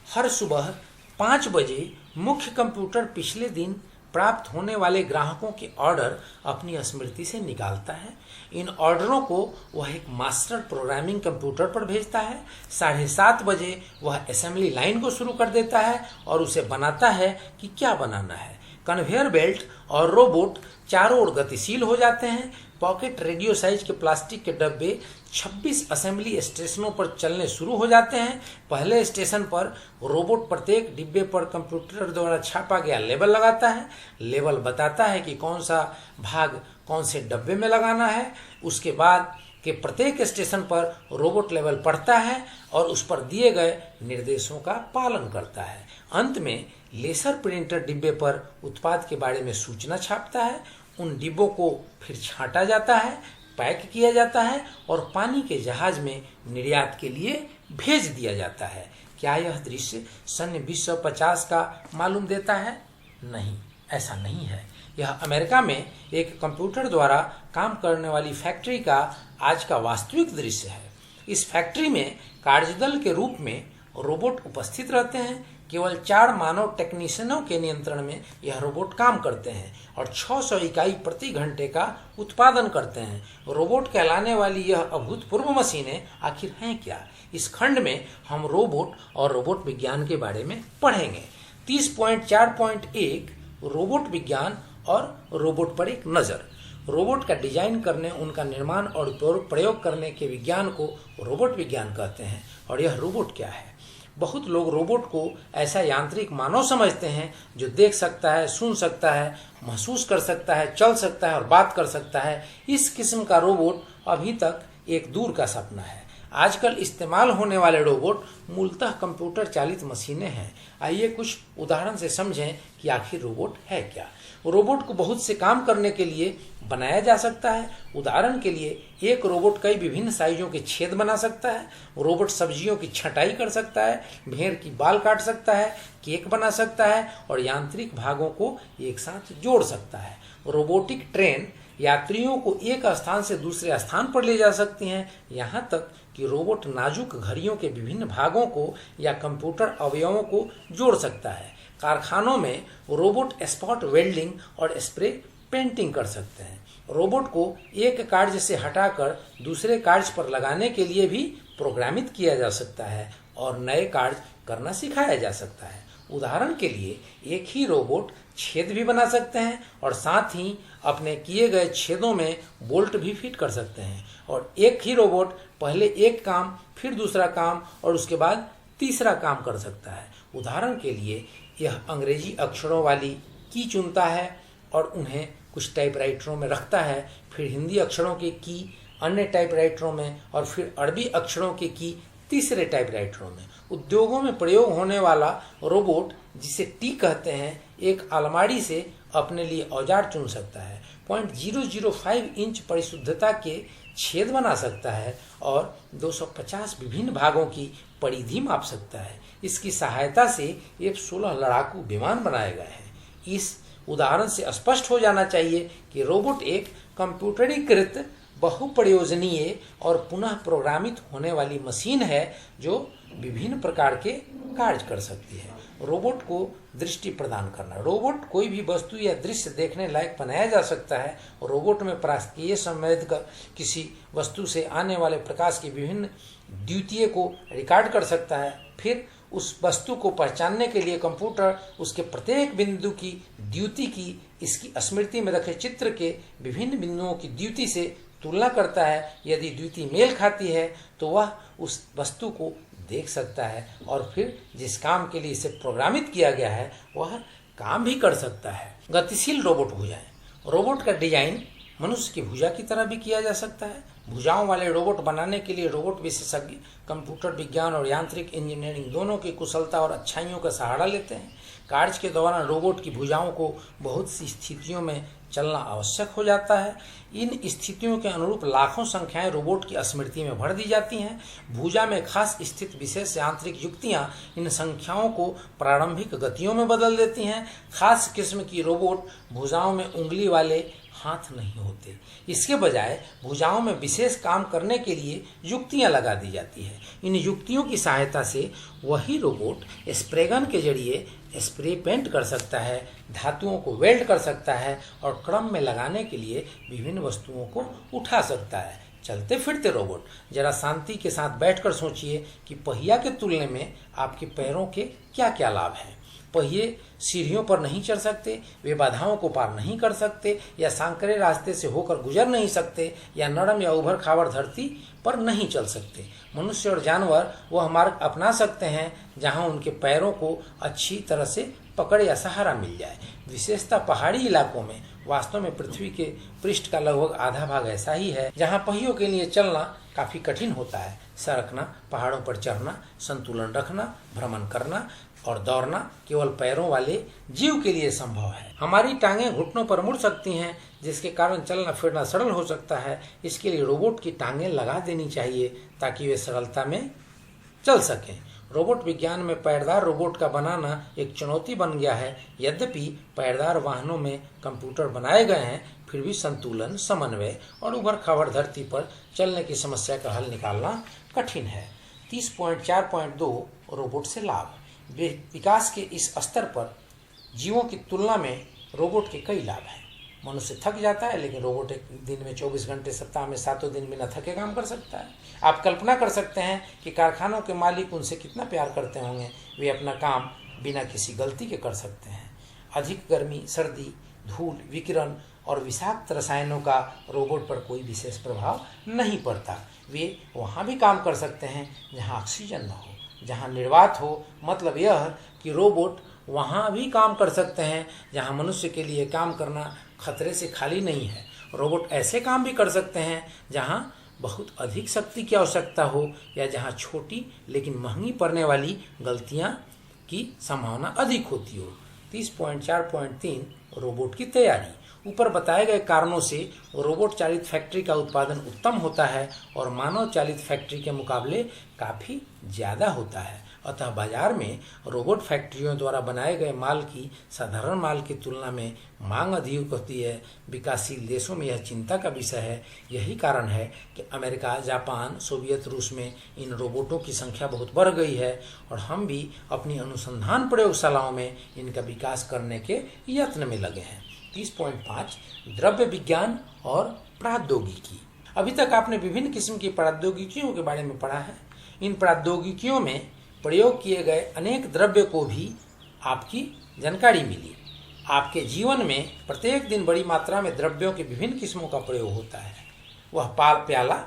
S1: हर सुबह 5 बजे मुख्य कंप्यूटर पिछले दिन प्राप्त होने वाले ग्राहकों के ऑर्डर अपनी स्मृति से निकालता है। इन ऑर्डरों को वह एक मास्टर प्रोग्रामिंग कंप्यूटर पर भेजता है। 7:30 बजे वह असेंबली लाइन को शुरू कर देता है और उसे बनाता है कि क्या बनाना है। कन्वेयर बेल्ट और रोबोट चारों ओर गतिशील हो जाते हैं। पॉकेट रेडियो साइज के प्लास्टिक के डब्बे 26 असेंबली स्टेशनों पर चलने शुरू हो जाते हैं। पहले स्टेशन पर रोबोट प्रत्येक डिब्बे पर कंप्यूटर द्वारा छापा गया लेबल लगाता है। लेबल बताता है कि कौन सा भाग कौन से डब्बे में लगाना है। उसके बाद के प्रत्येक स्टेशन पर रोबोट लेबल पढ़ता है और उस पर दिए गए निर्देशों का पालन करता है। अंत में लेजर प्रिंटर डिब्बे पर उत्पाद के बारे में सूचना छापता है। उन डिब्बों को फिर छांटा जाता है, पैक किया जाता है और पानी के जहाज में निर्यात के लिए भेज दिया जाता है। क्या यह दृश्य सन 1950 का मालूम देता है? नहीं, ऐसा नहीं है। यह अमेरिका में एक कंप्यूटर द्वारा काम करने वाली फैक्ट्री का आज का वास्तविक दृश्य है। इस फैक्ट्री में कार्यदल के रूप में रोबोट उपस्थित रहते हैं। केवल 4 मानव टेक्नीशियनों के नियंत्रण में यह रोबोट काम करते हैं और 600 इकाई प्रति घंटे का उत्पादन करते हैं। रोबोट कहलाने वाली यह अभूतपूर्व मशीनें आखिर हैं क्या? इस खंड में हम रोबोट और रोबोट विज्ञान के बारे में पढ़ेंगे। 30.4.1 रोबोट विज्ञान और रोबोट पर एक नज़र। रोबोट का डिजाइन करने, उनका निर्माण और प्रयोग करने के विज्ञान को रोबोट विज्ञान कहते हैं। और यह रोबोट क्या है? बहुत लोग रोबोट को ऐसा यांत्रिक मानव समझते हैं जो देख सकता है, सुन सकता है, महसूस कर सकता है, चल सकता है और बात कर सकता है। इस किस्म का रोबोट अभी तक एक दूर का सपना है। आजकल इस्तेमाल होने वाले रोबोट मूलतः कंप्यूटर चालित मशीनें हैं। आइए कुछ उदाहरण से समझें कि आखिर रोबोट है क्या। रोबोट को बहुत से काम करने के लिए बनाया जा सकता है। उदाहरण के लिए एक रोबोट कई विभिन्न साइजों के छेद बना सकता है। रोबोट सब्जियों की छटाई कर सकता है, भेड़ की बाल काट सकता है, केक बना सकता है और यांत्रिक भागों को एक साथ जोड़ सकता है। रोबोटिक ट्रेन यात्रियों को एक स्थान से दूसरे स्थान पर ले जा सकती हैं। यहाँ तक कि रोबोट नाजुक घड़ियों के विभिन्न भागों को या कंप्यूटर अवयवों को जोड़ सकता है। कारखानों में रोबोट स्पॉट वेल्डिंग और स्प्रे पेंटिंग कर सकते हैं। रोबोट को एक कार्य से हटाकर दूसरे कार्य पर लगाने के लिए भी प्रोग्रामित किया जा सकता है और नए कार्य करना सिखाया जा सकता है। उदाहरण के लिए एक ही रोबोट छेद भी बना सकते हैं और साथ ही अपने किए गए छेदों में बोल्ट भी फिट कर सकते हैं। और एक ही रोबोट पहले एक काम, फिर दूसरा काम और उसके बाद तीसरा काम कर सकता है। उदाहरण के लिए यह अंग्रेजी अक्षरों वाली की चुनता है और उन्हें कुछ टाइपराइटरों में रखता है, फिर हिंदी अक्षरों के की अन्य टाइपराइटरों में और फिर अरबी अक्षरों के की तीसरे टाइपराइटरों में। उद्योगों में प्रयोग होने वाला रोबोट, जिसे टी कहते हैं, एक अलमारी से अपने लिए औजार चुन सकता है, 0.005 इंच परिशुद्धता के छेद बना सकता है और 250 विभिन्न भागों की परिधि माप सकता है। इसकी सहायता से F-16 लड़ाकू विमान बनाए गए हैं। इस उदाहरण से स्पष्ट हो जाना चाहिए कि रोबोट एक कंप्यूटरीकृत, बहुप्रयोजनीय और पुनः प्रोग्रामित होने वाली मशीन है जो विभिन्न प्रकार के कार्य कर सकती है। रोबोट को दृष्टि प्रदान करना। रोबोट कोई भी वस्तु या दृश्य देखने लायक बनाया जा सकता है। रोबोट में प्रकाशीय संवेद कर किसी वस्तु से आने वाले प्रकाश की विभिन्न द्युतियों को रिकॉर्ड कर सकता है। फिर उस वस्तु को पहचानने के लिए कंप्यूटर उसके प्रत्येक बिंदु की द्युति की इसकी स्मृति में रखे चित्र के विभिन्न बिंदुओं की द्युति से तुलना करता है। यदि द्युति मेल खाती है तो वह उस वस्तु को देख सकता है और फिर जिस काम के लिए इसे प्रोग्रामित किया गया है वह काम भी कर सकता है। गतिशील रोबोट भुजाएं। रोबोट का डिजाइन मनुष्य की भुजा की तरह भी किया जा सकता है। भुजाओं वाले रोबोट बनाने के लिए रोबोट विशेषज्ञ कंप्यूटर विज्ञान और यांत्रिक इंजीनियरिंग दोनों की कुशलता और अच्छाइयों का सहारा लेते हैं। कार्य के दौरान रोबोट की भुजाओं को बहुत सी स्थितियों में चलना आवश्यक हो जाता है। इन स्थितियों के अनुरूप लाखों संख्याएं रोबोट की स्मृति में भर दी जाती हैं। भुजा में खास स्थित विशेष यांत्रिक युक्तियां इन संख्याओं को प्रारंभिक गतियों में बदल देती हैं। खास किस्म की रोबोट भुजाओं में उंगली वाले हाथ नहीं होते। इसके बजाय भुजाओं में विशेष काम करने के लिए युक्तियां लगा दी जाती है। इन युक्तियों की सहायता से वही रोबोट स्प्रे गन के जरिए स्प्रे पेंट कर सकता है, धातुओं को वेल्ड कर सकता है और क्रम में लगाने के लिए विभिन्न वस्तुओं को उठा सकता है। चलते फिरते रोबोट। जरा शांति के साथ बैठकर सोचिए कि पहिया के तुलने में आपके पैरों के क्या क्या लाभ हैं। पहिए सीढ़ियों पर नहीं चढ़ सकते, वे बाधाओं को पार नहीं कर सकते या सांकरे रास्ते से होकर गुजर नहीं सकते या नरम या उभर खावर धरती पर नहीं चल सकते। मनुष्य और जानवर वह मार्ग अपना सकते हैं जहां उनके पैरों को अच्छी तरह से पकड़ या सहारा मिल जाए। विशेषतः पहाड़ी इलाकों में। वास्तव में पृथ्वी के पृष्ठ का लगभग आधा भाग ऐसा ही है जहां पहियों के लिए चलना काफी कठिन होता है। सरकना, पहाड़ों पर चढ़ना, संतुलन रखना, भ्रमण करना और दौड़ना केवल पैरों वाले जीव के लिए संभव है। हमारी टांगें घुटनों पर मुड़ सकती हैं, जिसके कारण चलना फिरना सरल हो सकता है। इसके लिए रोबोट की टांगें लगा देनी चाहिए ताकि वे सरलता में चल सकें। रोबोट विज्ञान में पायरदार रोबोट का बनाना एक चुनौती बन गया है। यद्यपि पायरदार वाहनों में कंप्यूटर बनाए गए हैं, फिर भी संतुलन, समन्वय और उभर खाबड़ धरती पर चलने की समस्या का हल निकालना कठिन है। 30.4.2 रोबोट से लाभ। विकास के इस स्तर पर जीवों की तुलना में रोबोट के कई लाभ हैं। मनुष्य थक जाता है, लेकिन रोबोट एक दिन में 24 घंटे, सप्ताह में 7 दिन बिना थके काम कर सकता है। आप कल्पना कर सकते हैं कि कारखानों के मालिक उनसे कितना प्यार करते होंगे। वे अपना काम बिना किसी गलती के कर सकते हैं। अधिक गर्मी, सर्दी, धूल, विकिरण और विषाक्त रसायनों का रोबोट पर कोई विशेष प्रभाव नहीं पड़ता। वे वहाँ भी काम कर सकते हैं जहाँ ऑक्सीजन न हो, जहाँ निर्वात हो। मतलब यह कि रोबोट वहाँ भी काम कर सकते हैं जहाँ मनुष्य के लिए काम करना खतरे से खाली नहीं है। रोबोट ऐसे काम भी कर सकते हैं जहाँ बहुत अधिक शक्ति की आवश्यकता हो या जहाँ छोटी लेकिन महंगी पड़ने वाली गलतियाँ की संभावना अधिक होती हो। 30.4.3 रोबोट की तैयारी। ऊपर बताए गए कारणों से रोबोट चालित फैक्ट्री का उत्पादन उत्तम होता है और मानव चालित फैक्ट्री के मुकाबले काफ़ी ज़्यादा होता है। अतः बाजार में रोबोट फैक्ट्रियों द्वारा बनाए गए माल की साधारण माल की तुलना में मांग अधिक होती है। विकासशील देशों में यह चिंता का विषय है। यही कारण है कि अमेरिका, जापान, सोवियत रूस में इन रोबोटों की संख्या बहुत बढ़ गई है और हम भी अपनी अनुसंधान प्रयोगशालाओं में इनका विकास करने के यत्न में लगे हैं। 30.5 द्रव्य विज्ञान और प्रौद्योगिकी। अभी तक आपने विभिन्न किस्म की प्रौद्योगिकियों के बारे में पढ़ा है। इन प्रौद्योगिकियों में प्रयोग किए गए अनेक द्रव्य को भी आपकी जानकारी मिली। आपके जीवन में प्रत्येक दिन बड़ी मात्रा में द्रव्यों के विभिन्न किस्मों का प्रयोग होता है। वह प्याला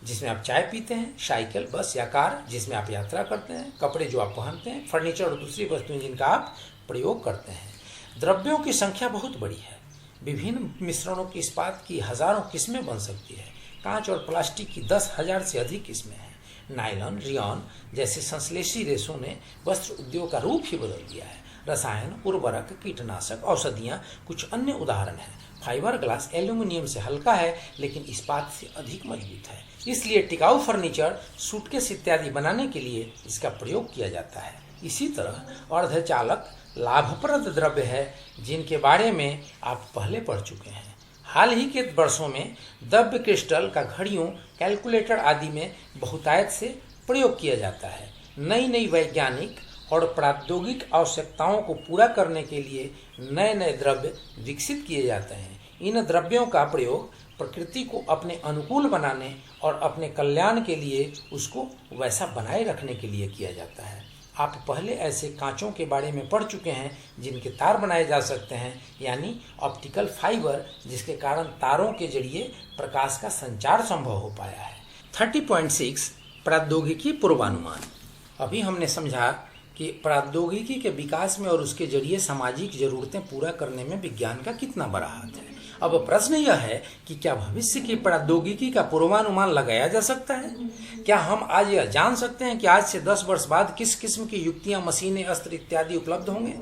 S1: जिसमें आप चाय पीते हैं, साइकिल, बस या कार जिसमें आप यात्रा करते हैं, कपड़े जो आप पहनते हैं, फर्नीचर और दूसरी वस्तुएं जिनका आप प्रयोग करते हैं। द्रव्यों की संख्या बहुत बड़ी है। विभिन्न मिश्रणों की इस्पात की हजारों किस्में बन सकती है। कांच और प्लास्टिक की 10,000 से अधिक किस्में हैं। नायलॉन, रियॉन जैसे संश्लेषी रेशों ने वस्त्र उद्योग का रूप ही बदल दिया है। रसायन, उर्वरक, कीटनाशक, औषधियाँ कुछ अन्य उदाहरण हैं। फाइबर ग्लास एल्यूमिनियम से हल्का है लेकिन इस्पात से अधिक मजबूत है। इसलिए टिकाऊ फर्नीचर, सूटकेस इत्यादि बनाने के लिए इसका प्रयोग किया जाता है। इसी तरह अर्धचालक लाभप्रद द्रव्य है जिनके बारे में आप पहले पढ़ चुके हैं। हाल ही के वर्षों में द्रव्य क्रिस्टल का घड़ियों, कैलकुलेटर आदि में बहुतायत से प्रयोग किया जाता है। नई नई वैज्ञानिक और प्रौद्योगिक आवश्यकताओं को पूरा करने के लिए नए नए द्रव्य विकसित किए जाते हैं। इन द्रव्यों का प्रयोग प्रकृति को अपने अनुकूल बनाने और अपने कल्याण के लिए उसको वैसा बनाए रखने के लिए किया जाता है। आप पहले ऐसे कांचों के बारे में पढ़ चुके हैं जिनके तार बनाए जा सकते हैं, यानी ऑप्टिकल फाइबर, जिसके कारण तारों के जरिए प्रकाश का संचार संभव हो पाया है। 30.6 प्रौद्योगिकी पूर्वानुमान। अभी हमने समझा कि प्रौद्योगिकी के विकास में और उसके जरिए सामाजिक जरूरतें पूरा करने में विज्ञान का कितना बड़ा हाथ है। अब प्रश्न यह है कि क्या भविष्य की प्रौद्योगिकी का पूर्वानुमान लगाया जा सकता है? क्या हम आज यह जान सकते हैं कि आज से 10 वर्ष बाद किस किस्म की युक्तियां, मशीनें, अस्त्र इत्यादि उपलब्ध होंगे?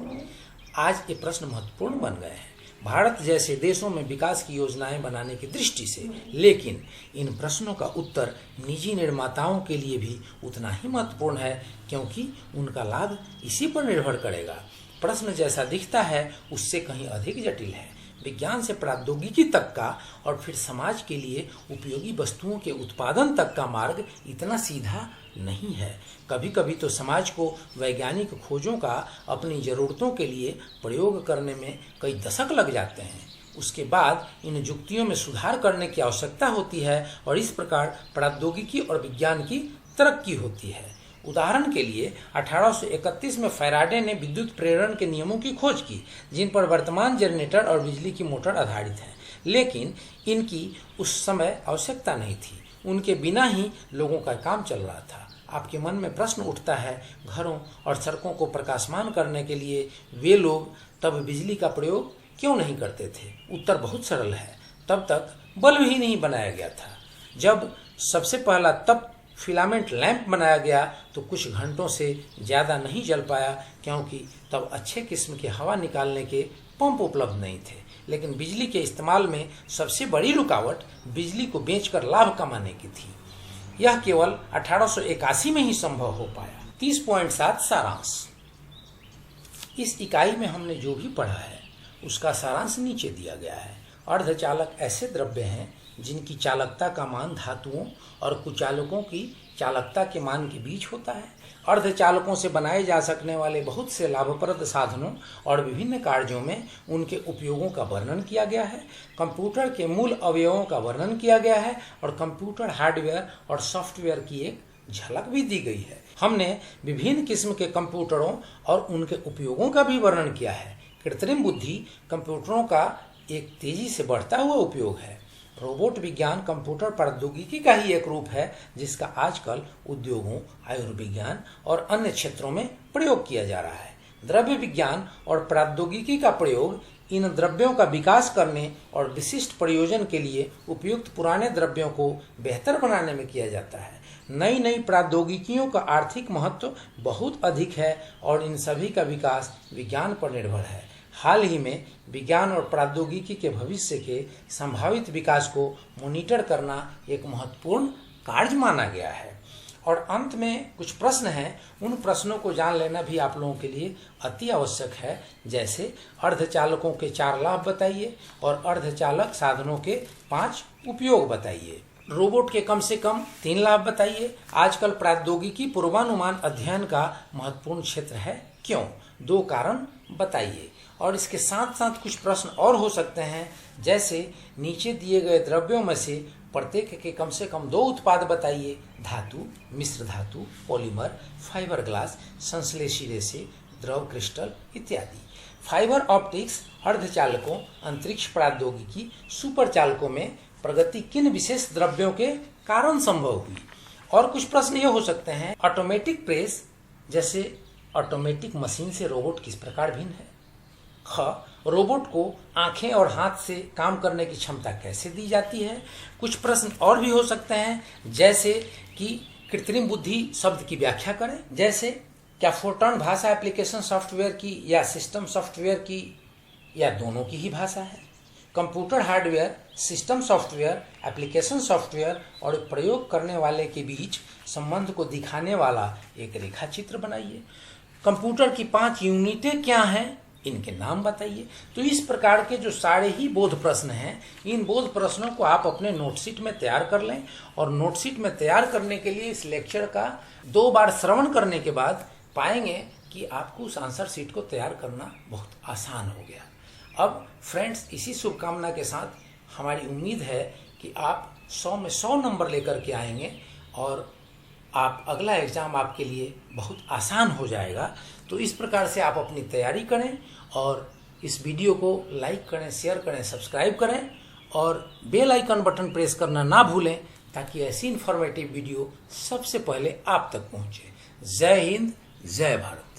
S1: आज ये प्रश्न महत्वपूर्ण बन गए हैं भारत जैसे देशों में विकास की योजनाएं बनाने की दृष्टि से। लेकिन इन प्रश्नों का उत्तर निजी निर्माताओं के लिए भी उतना ही महत्वपूर्ण है, क्योंकि उनका लाभ इसी पर निर्भर करेगा। प्रश्न जैसा दिखता है उससे कहीं अधिक जटिल है। विज्ञान से प्रौद्योगिकी तक का और फिर समाज के लिए उपयोगी वस्तुओं के उत्पादन तक का मार्ग इतना सीधा नहीं है। कभी कभी तो समाज को वैज्ञानिक खोजों का अपनी ज़रूरतों के लिए प्रयोग करने में कई दशक लग जाते हैं। उसके बाद इन युक्तियों में सुधार करने की आवश्यकता होती है और इस प्रकार प्रौद्योगिकी और विज्ञान की तरक्की होती है। उदाहरण के लिए 1831 में फैराडे ने विद्युत प्रेरण के नियमों की खोज की, जिन पर वर्तमान जनरेटर और बिजली की मोटर आधारित हैं। लेकिन इनकी उस समय आवश्यकता नहीं थी। उनके बिना ही लोगों का काम चल रहा था। आपके मन में प्रश्न उठता है, घरों और सड़कों को प्रकाशमान करने के लिए वे लोग तब बिजली का प्रयोग क्यों नहीं करते थे? उत्तर बहुत सरल है, तब तक बल्ब ही नहीं बनाया गया था। जब सबसे पहला तब फिलामेंट लैंप बनाया गया तो कुछ घंटों से ज़्यादा नहीं जल पाया, क्योंकि तब अच्छे किस्म के हवा निकालने के पंप उपलब्ध नहीं थे। लेकिन बिजली के इस्तेमाल में सबसे बड़ी रुकावट बिजली को बेचकर लाभ कमाने की थी। यह केवल 1881 में ही संभव हो पाया। 30.7 सारांश। इस इकाई में हमने जो भी पढ़ा है उसका सारांश नीचे दिया गया है। अर्धचालक ऐसे द्रव्य हैं जिनकी चालकता का मान धातुओं और कुचालकों की चालकता के मान के बीच होता है। अर्धचालकों से बनाए जा सकने वाले बहुत से लाभप्रद साधनों और विभिन्न कार्यों में उनके उपयोगों का वर्णन किया गया है। कंप्यूटर के मूल अवयवों का वर्णन किया गया है और कंप्यूटर हार्डवेयर और सॉफ्टवेयर की एक झलक भी दी गई है। हमने विभिन्न किस्म के कंप्यूटरों और उनके उपयोगों का भी वर्णन किया है। कृत्रिम बुद्धि कंप्यूटरों का एक तेजी से बढ़ता हुआ उपयोग है। रोबोट विज्ञान कंप्यूटर प्रौद्योगिकी का ही एक रूप है जिसका आजकल उद्योगों, आयुर्विज्ञान और अन्य क्षेत्रों में प्रयोग किया जा रहा है। द्रव्य विज्ञान और प्रौद्योगिकी का प्रयोग इन द्रव्यों का विकास करने और विशिष्ट प्रयोजन के लिए उपयुक्त पुराने द्रव्यों को बेहतर बनाने में किया जाता है। नई नई प्रौद्योगिकियों का आर्थिक महत्व बहुत अधिक है और इन सभी का विकास विज्ञान पर निर्भर है। हाल ही में विज्ञान और प्रौद्योगिकी के भविष्य के संभावित विकास को मॉनिटर करना एक महत्वपूर्ण कार्य माना गया है। और अंत में कुछ प्रश्न हैं, उन प्रश्नों को जान लेना भी आप लोगों के लिए अति आवश्यक है। जैसे अर्धचालकों के 4 लाभ बताइए और अर्धचालक साधनों के 5 उपयोग बताइए। रोबोट के कम से कम 3 लाभ बताइए। आजकल प्रौद्योगिकी पूर्वानुमान अध्ययन का महत्वपूर्ण क्षेत्र है, क्यों? 2 कारण बताइए। और इसके साथ साथ कुछ प्रश्न और हो सकते हैं, जैसे नीचे दिए गए द्रव्यों में से प्रत्येक के कम से कम 2 उत्पाद बताइए। धातु, मिश्र धातु, पॉलीमर, फाइबर ग्लास, संश्लेषी रेशे, द्रव क्रिस्टल इत्यादि। फाइबर ऑप्टिक्स, अर्धचालकों, अंतरिक्ष प्रौद्योगिकी, सुपर चालकों में प्रगति किन विशेष द्रव्यों के कारण संभव हुई। और कुछ प्रश्न ये हो सकते हैं, ऑटोमेटिक प्रेस जैसे ऑटोमेटिक मशीन से रोबोट किस प्रकार भिन्न है। ख, रोबोट को आंखें और हाथ से काम करने की क्षमता कैसे दी जाती है। कुछ प्रश्न और भी हो सकते हैं, जैसे कि कृत्रिम बुद्धि शब्द की व्याख्या करें। जैसे क्या फोर्ट्रान भाषा एप्लीकेशन सॉफ्टवेयर की या सिस्टम सॉफ्टवेयर की या दोनों की ही भाषा है। Computer hardware, system software, application software और प्रयोग करने वाले के बीच संबंध को दिखाने वाला एक रेखा चित्र बनाइए। कंप्यूटर की 5 यूनिटें क्या हैं, इनके नाम बताइए। तो इस प्रकार के जो सारे ही बोध प्रश्न हैं, इन बोध प्रश्नों को आप अपने नोटशीट में तैयार कर लें। और नोटशीट में तैयार करने के लिए इस लेक्चर का 2 बार श्रवण करने के बाद पाएंगे कि आपको उस आंसर शीट को तैयार करना बहुत आसान हो गया। अब फ्रेंड्स, इसी शुभकामना के साथ हमारी उम्मीद है कि आप 100 में 100 नंबर लेकर के आएंगे और आप अगला एग्ज़ाम आपके लिए बहुत आसान हो जाएगा। तो इस प्रकार से आप अपनी तैयारी करें और इस वीडियो को लाइक करें, शेयर करें, सब्सक्राइब करें और बेल आइकन बटन प्रेस करना ना भूलें, ताकि ऐसी इन्फॉर्मेटिव वीडियो सबसे पहले आप तक पहुंचे। जय हिंद, जय भारत।